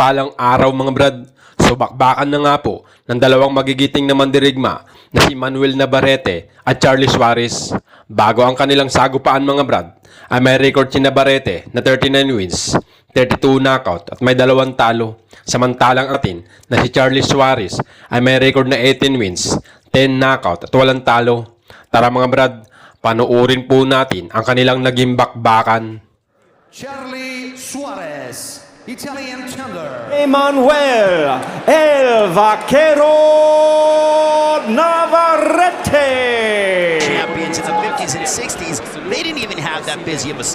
mapagpalang araw mga brad. So bakbakan na nga po ng dalawang magigiting na mandirigma na si Emmanuel Navarrete at Charly Suarez. Bago ang kanilang sagupaan mga brad, ay may record si Navarrete na 39 wins, 32 knockout at may 2 talo. Samantalang atin na si Charly Suarez ay may record na 18 wins, 10 knockout at 2 talo. Tara mga brad, panoorin po natin ang kanilang naging bakbakan. Charly Suarez, Italian Chandler. Emmanuel El Vaquero Navarrete. Champions in the 50s and 60s, they didn't even have that busy of a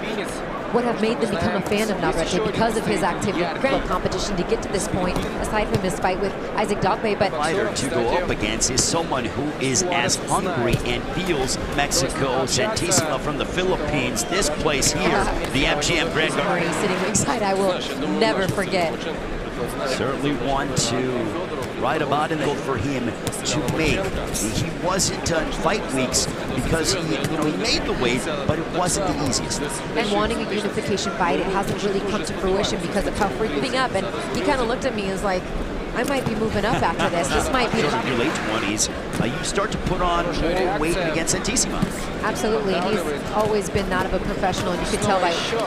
What have made them become a fan of Navarrete because of his activity, incredible competition to get to this point, aside from his fight with Isaac Dogbe. But fighter to go up against is someone who is as hungry and feels Mexico. Santissima from the Philippines, this place here, the MGM Grand Garden. Sitting ringside, I will never forget. Certainly one to write about and go for him to make. He wasn't fight weeks because he made the weight, but it wasn't the easiest. And wanting a unification fight, it hasn't really come to fruition because of how freaking up. And he kind of looked at me and was like, I might be moving up after this. This might be in your late 20s. You start to put on more weight against Santissima. Absolutely, and he's always been that of a professional, and you can tell by good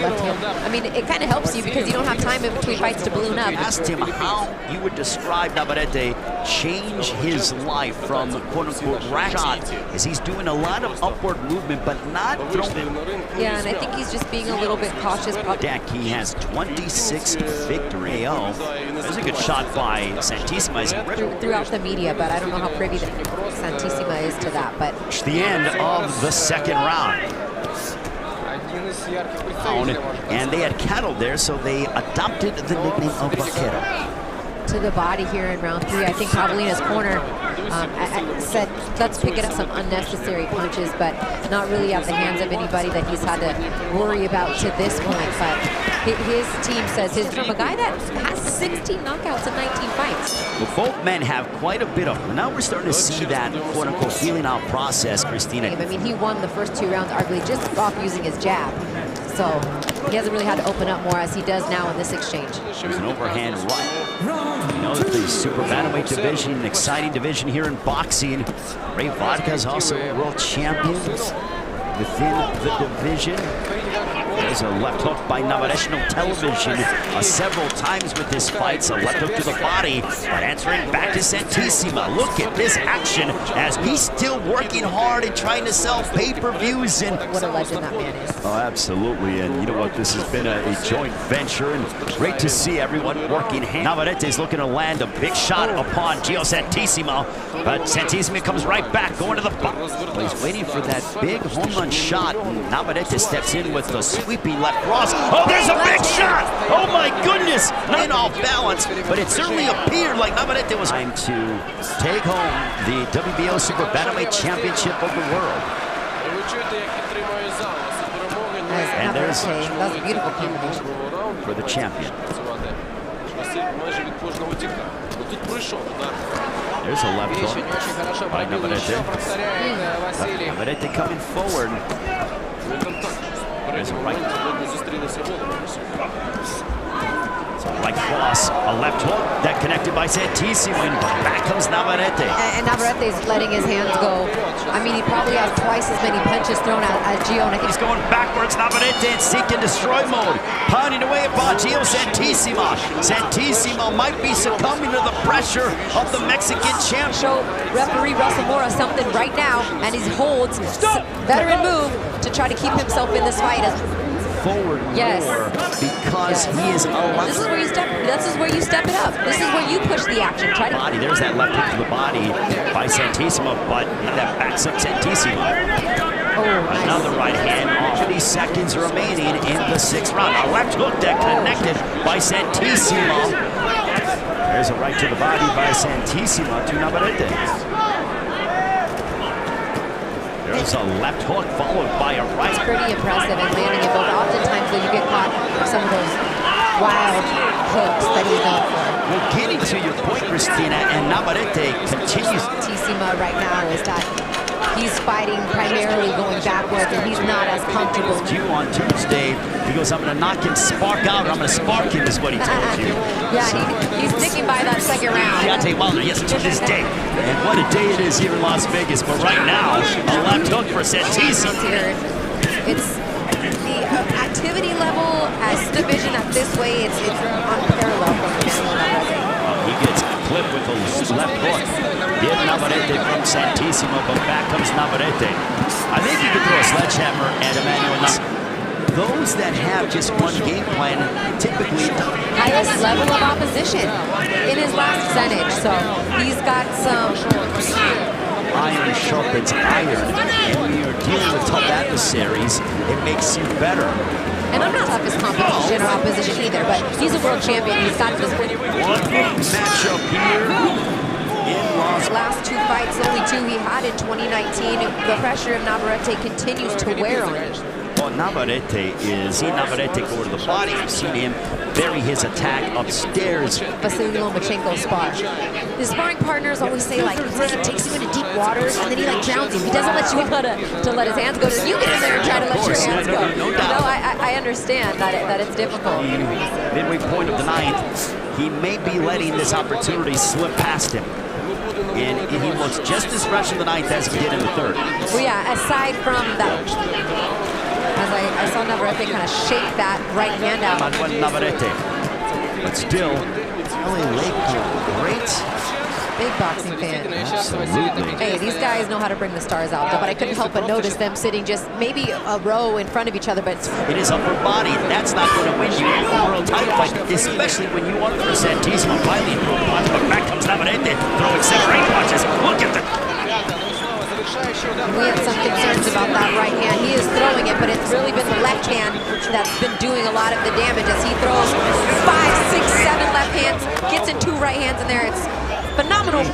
left hand. I mean, it kind of helps you because you don't have time in between fights to balloon up. I asked him how you would describe Navarrete change his life from quote-unquote rack shot, as he's doing a lot of upward movement, but not throwing. Yeah, and I think he's just being a little bit cautious. Deck, he has 26 victory. Oh, there's a good shot by Santissima. Throughout the media, but I don't know how privy that Santissima is to that. But the end of the second round. And they had cattle there, so they adopted the nickname of Vaquero. To the body here in round 3. I think Paulina's corner I said, let's pick it up some unnecessary punches, but not really at the hands of anybody that he's had to worry about to this point. But his team says he's from a guy that has 16 knockouts in 19 fights. Well, both men have quite a bit of. Now we're starting to see that quote-unquote feeling out process, Christina. I mean, he won the first 2 rounds arguably just off using his jab. So he hasn't really had to open up more as he does now in this exchange. There's an overhand right. You know that the super bantamweight division, an exciting division here in boxing. Ray Vodka is also world champion within the division. There's a left hook by Navarrete on television several times with this fight. So left hook to the body, but answering back to Santissima. Look at this action as he's still working hard and trying to sell pay-per-views. And what a legend that man is. Oh, absolutely. And you know what? This has been a joint venture, and great to see everyone working hand. Navarrete is looking to land a big shot upon Gio Santissima, but Santissima comes right back, going to the box. He's waiting for that big home run shot. Navarrete steps in with the sweeping left cross. Oh, there's a big shot! Oh my goodness! Not off balance, but it certainly appeared like Navarrete was trying to take home the WBO Super Bantamweight Championship of the world. And there's that was a beautiful combination for the champion. There's a left hook by Navarrete. Navarrete coming forward. There's a right. Right cross, a left hook that connected by Santissima, and back comes Navarrete. And Navarrete is letting his hands go. I mean, he probably has twice as many punches thrown at Gio. And I think he's going backwards, Navarrete in seek and destroy mode, pounding away upon Gio Santissima. Santissima might be succumbing to the pressure of the Mexican champ. Show referee Russell Mora something right now, and he holds veteran move to try to keep himself in this fight. Forward more because he is this is where you step. This is where you step it up. This is where you push the action. Try to body. There's that left hook to the body by Santissima, but that backs up Santissima. Oh, another right hand. 30 seconds remaining in the 6th round. A left hook that connected by Santissima. There's a right to the body by Santissima to Navarrete. There's a left hook followed by a right. It's pretty impressive and landing it both. Oftentimes though you get caught with some of those wild hooks that he's known for. Well, getting to your point, Christina, and Navarrete continues. Santissima right now is that he's fighting primarily going backwards, and he's not as comfortable. You on Tuesday, he goes, I'm going to knock him spark out, or I'm going to spark him, is what he told you. Yeah, he's sticking by that second round. Deontay Wilder, yes, to this day. And what a day it is here in Las Vegas. But right now, a left hook for Santisi. It's the activity level as division at this way, it's unparalleled from Emmanuel Navarrete. He gets clipped with the left hook. Get Navarrete from Santissimo, but back comes Navarrete. I think you could throw a sledgehammer at Emmanuel Navarrete. Those that have just one game plan typically Highest level of opposition in his last percentage, so he's got some. iron sharpens iron, and when you're dealing with tough adversaries, it makes you better. And I'm not toughest competition or opposition either, but he's a world champion. He's got this One matchup here in Las last two fights, the only two he had in 2019. The pressure of Navarrete continues to wear on him. Well, Navarrete is, see Navarrete go to the body. I've seen him bury his attack upstairs. Vasily Lomachenko spar. His sparring partners always say, like, it's like he takes you into deep waters and then he like drowns you. He doesn't let you to let his hands go. You get in there and try to let your hands go. No doubt. I understand that it's difficult. Midway point of the ninth, he may be letting this opportunity slip past him. And he looks just as fresh in the ninth as he did in the third. Well, yeah, aside from that, as I saw Navarrete kind of shake that right hand out. Emmanuel Navarrete. But still, LA Lakewood, great. Big boxing fan. Absolutely. Hey, these guys know how to bring the stars out, though, but I couldn't help but notice them sitting just maybe a row in front of each other, but It is upper body. That's not going to win you a world title fight, especially when you are for Santissimo fighting for a punch. But back comes Navarrete, throwing 7 or 8 punches. Look at the... we have some concerns about that right hand. He is throwing it, but it's really been the left hand that's been doing a lot of the damage as he throws 5, 6, 7 left hands, gets in 2 right hands in there. It's phenomenal.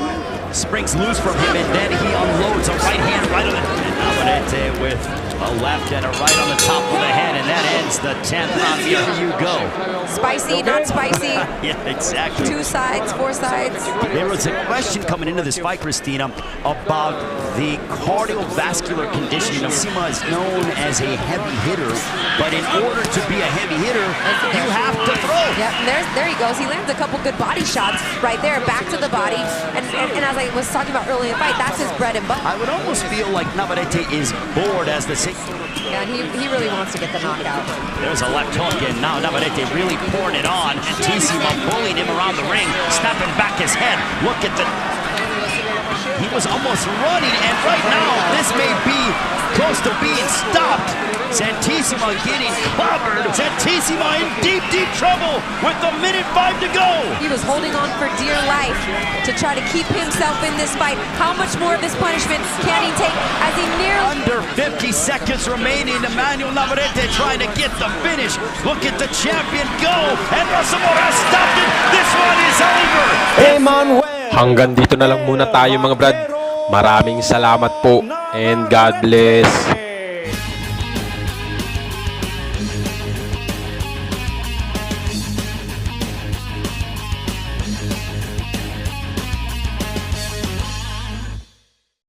Springs loose from him, and then he unloads a right hand right on the... Navarrete with a left and a right on the top of the head, and that ends the 10th round. Here you go. Spicy, not spicy. Yeah, exactly. 2 sides, 4 sides. There was a question coming into this fight, Christina, about the cardiovascular conditioning. Sima is known as a heavy hitter, but in order to be a heavy hitter, you have to throw. Yep, and there he goes. He lands a couple good body shots right there, back to the body. And as I was talking about earlier in the fight, that's his bread and butter. I would almost feel like Navarrete is bored as the... Yeah, and he really wants to get the knockout. There's a left hook, and now Navarrete really pouring it on. And Tissimo bullying him around the ring, snapping back his head. Look at the... He was almost running, and right now, this may be close to being stopped. Santissimo getting clobbered. Santissimo in deep, deep trouble with 1:05 to go. He was holding on for dear life to try to keep himself in this fight. How much more of this punishment can he take as he nearly... Under 50 seconds remaining, Emmanuel Navarrete trying to get the finish. Look at the champion go, and Russell has stopped it. This one is over. Emmanuel. Hanggang dito na lang muna tayo mga brad. Maraming salamat po and God bless.